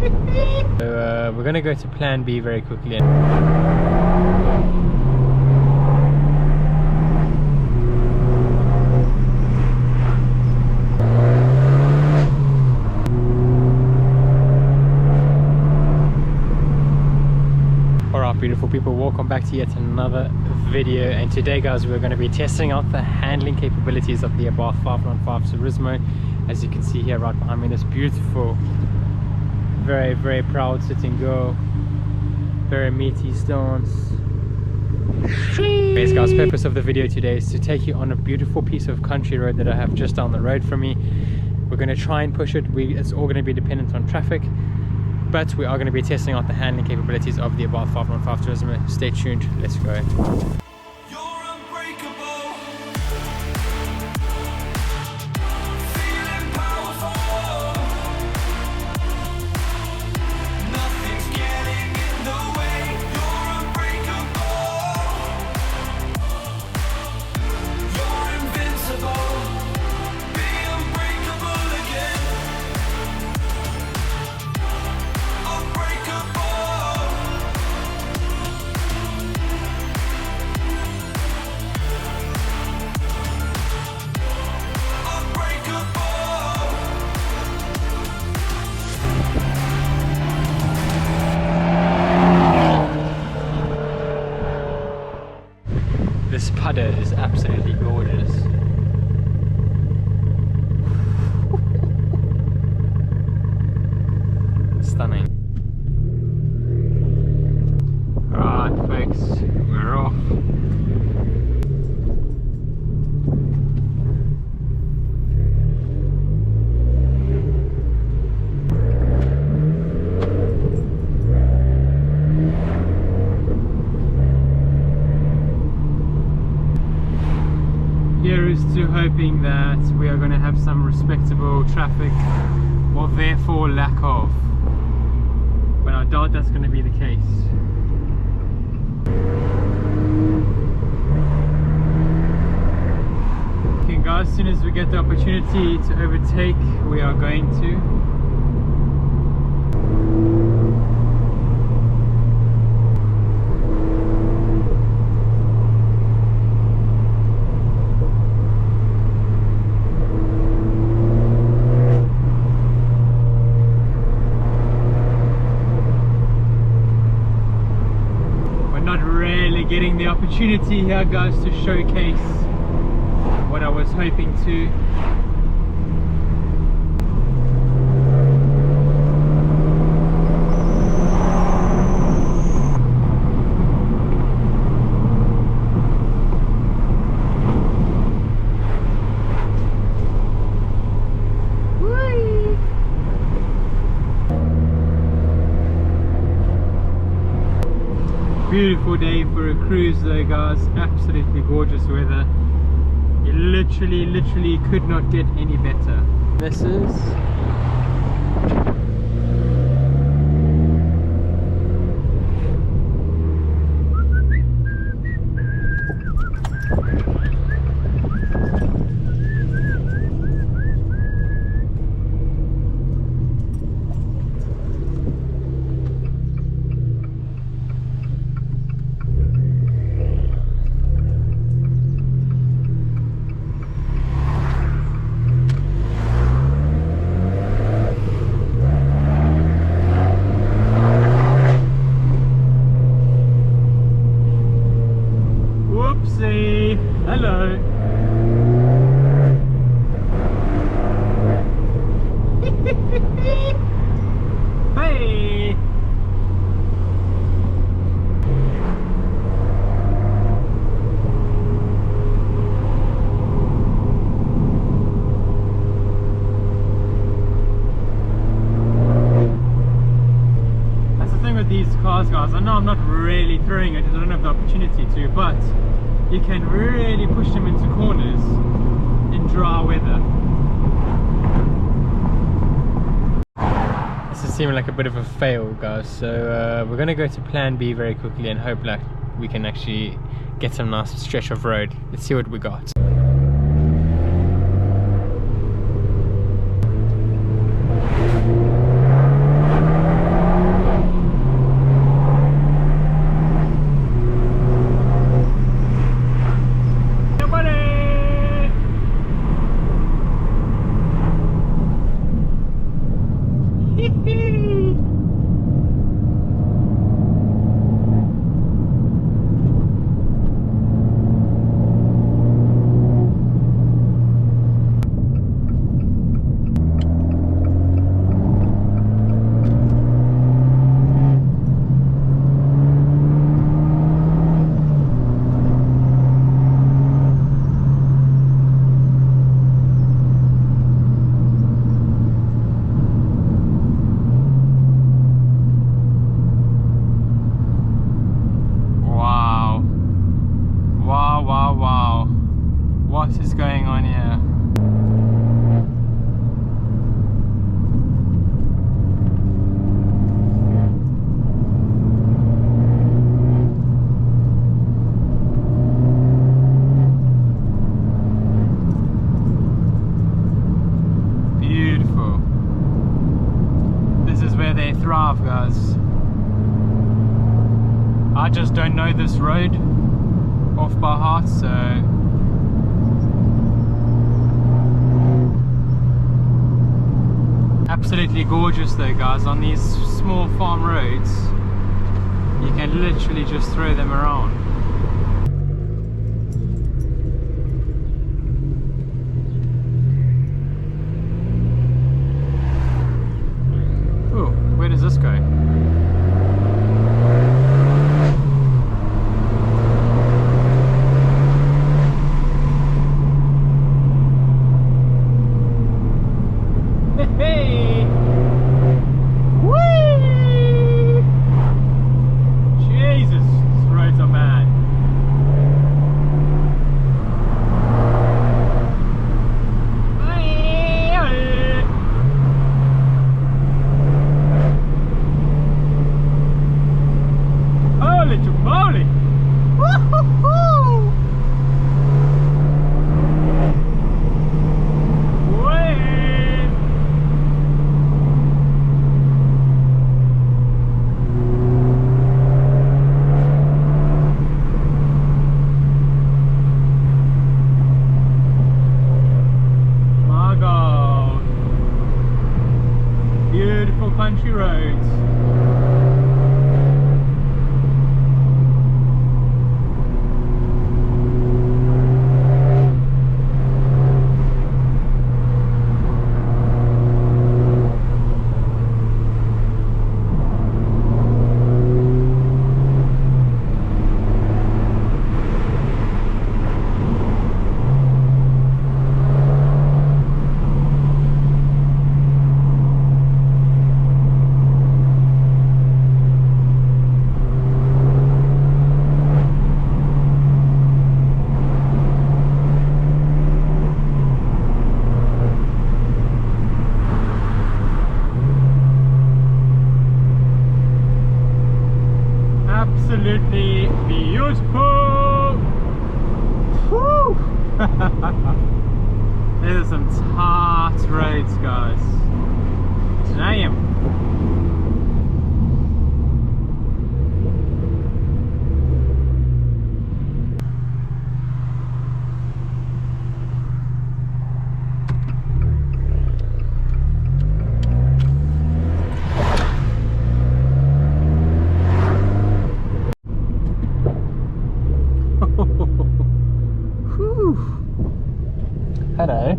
So we're going to go to plan B very quickly. Alright beautiful people, welcome back to yet another video, and today guys we're going to be testing out the handling capabilities of the Abarth 595 Turismo. As you can see here right behind me, this beautiful, very proud sitting girl, very meaty stance. Anyways guys, the purpose of the video today is to take you on a beautiful piece of country road that I have just down the road from me. We're going to try and push it. It's all going to be dependent on traffic, but we are going to be testing out the handling capabilities of the Abarth 595 Turismo. Stay tuned, let's go. This putter is absolutely gorgeous. Stunning. Alright folks, we're off. Here is to hoping that we are going to have some respectable traffic, or therefore lack of, but I doubt that's going to be the case. Okay guys, as soon as we get the opportunity to overtake, we are going to. Getting the opportunity here guys to showcase what I was hoping to. Beautiful day for a cruise though guys, absolutely gorgeous weather. You literally could not get any better. This is hello. Hey. That's the thing with these cars guys, I know I'm not really throwing it, I don't have the opportunity to, but you can really push them into corners in dry weather. This is seeming like a bit of a fail guys, so we're going to go to plan B very quickly and hope like we can actually get some nice stretch of road. Let's see what we got. they thrive, guys. I just don't know this road off by heart, so absolutely gorgeous though, guys. On these small farm roads you can literally just throw them around. Oh, where does this go? Hey! Whee! Jesus, these roads are mad. Holy tamale! Woo-hoo-hoo! Beautiful country roads. Absolutely beautiful. Woo! These are some tight roads, guys. Damn. Hello,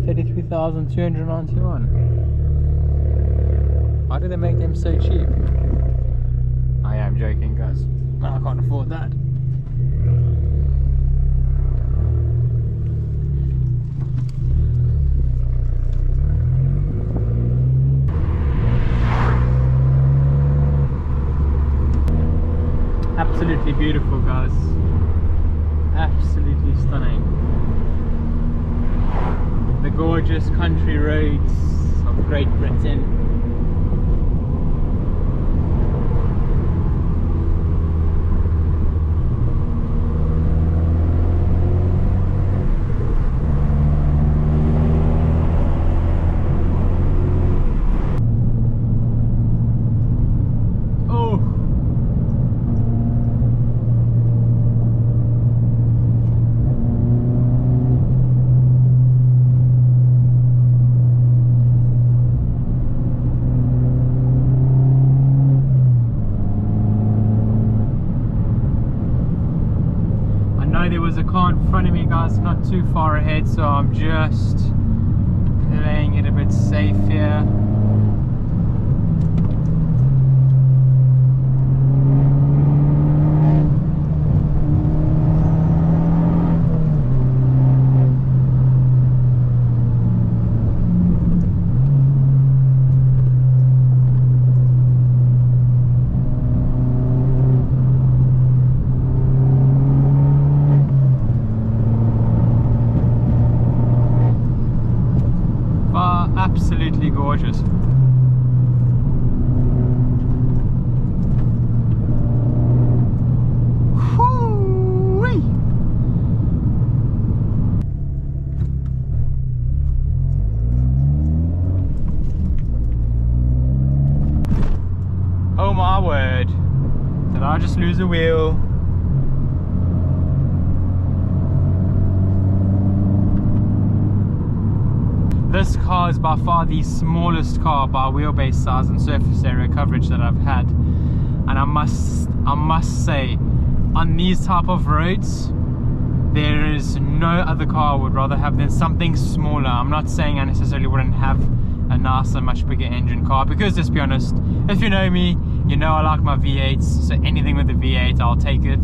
33,291. Why do they make them so cheap? I am joking, guys. I can't afford that. Absolutely beautiful, guys. Absolutely stunning. The gorgeous country roads of Great Britain. There was a car in front of me, guys, not too far ahead, so I'm just playing it a bit safe here. Absolutely gorgeous. my word. Did I just lose a wheel? This car is by far the smallest car by wheelbase size and surface area coverage that I've had. And I must say, on these type of roads, there is no other car I would rather have than something smaller. I'm not saying I necessarily wouldn't have a nicer, much bigger engine car, because let's be honest, if you know me, you know I like my V8s, so anything with a V8 I'll take it.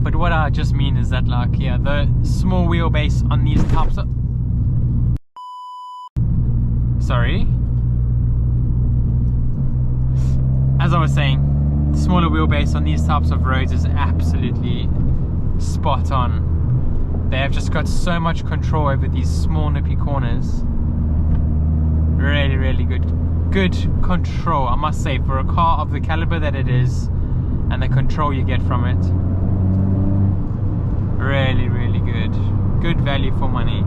But what I just mean is that, like, yeah, the small wheelbase on these types of... Sorry. As I was saying, the smaller wheelbase on these types of roads is absolutely spot on. They have just got so much control over these small nippy corners. Really, really good control, I must say, for a car of the caliber that it is, and the control you get from it. Really, really good value for money.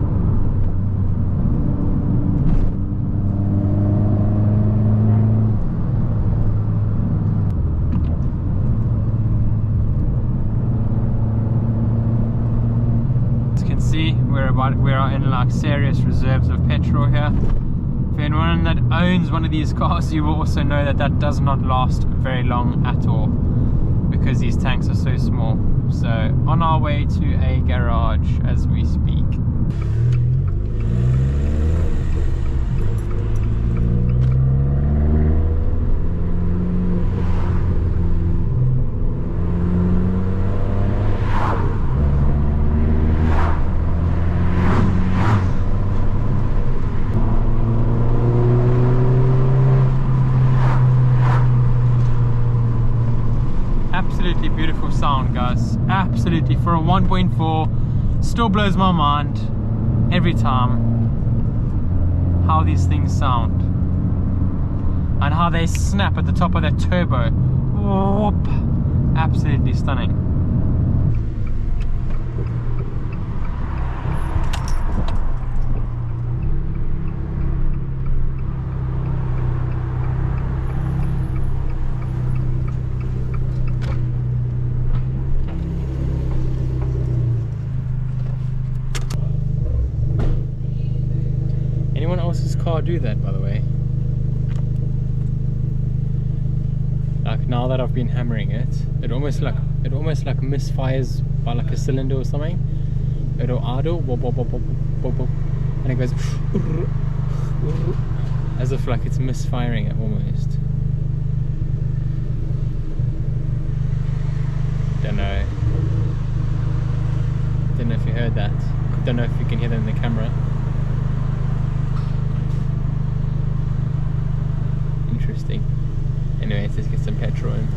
See, we are in like serious reserves of petrol here. For anyone that owns one of these cars, you will also know that that does not last very long at all, because these tanks are so small. So on our way to a garage as we speak. Absolutely beautiful sound, guys. Absolutely, for a 1.4, still blows my mind every time how these things sound and how they snap at the top of that turbo. Whoop. Absolutely stunning. Anyone else's car do that, by the way? Like, now that I've been hammering it, it almost like misfires by like a cylinder or something. It'll idle, and it goes as if like it's misfiring it almost. Don't know if you heard that. Don't know if you can hear that in the camera. Interesting. Anyways, let's get some petrol in.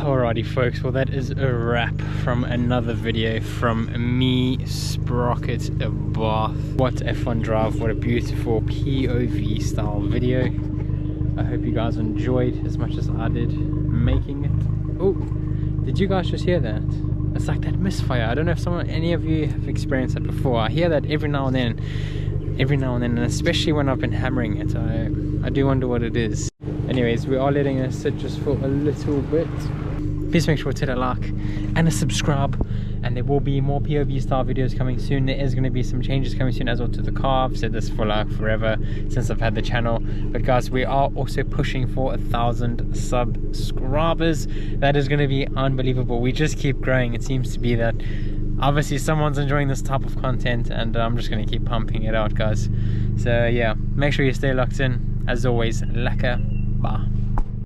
Alrighty folks, well that is a wrap from another video from me, Sprocket Abarth. What a fun drive, what a beautiful POV style video. I hope you guys enjoyed as much as I did making it. Oh, did you guys just hear that? It's like that misfire. I don't know if any of you have experienced that before. I hear that every now and then, and especially when I've been hammering it. I do wonder what it is. Anyways, we are letting it sit just for a little bit. Please make sure to hit a like and a subscribe and there will be more POV style videos coming soon. There is going to be some changes coming soon as well to the car. I've said this for like forever since I've had the channel, but guys, we are also pushing for 1,000 subscribers. That is going to be unbelievable. We just keep growing. It seems to be that obviously someone's enjoying this type of content, and I'm just going to keep pumping it out, guys. So yeah, make sure you stay locked in. As always, lekker, bye.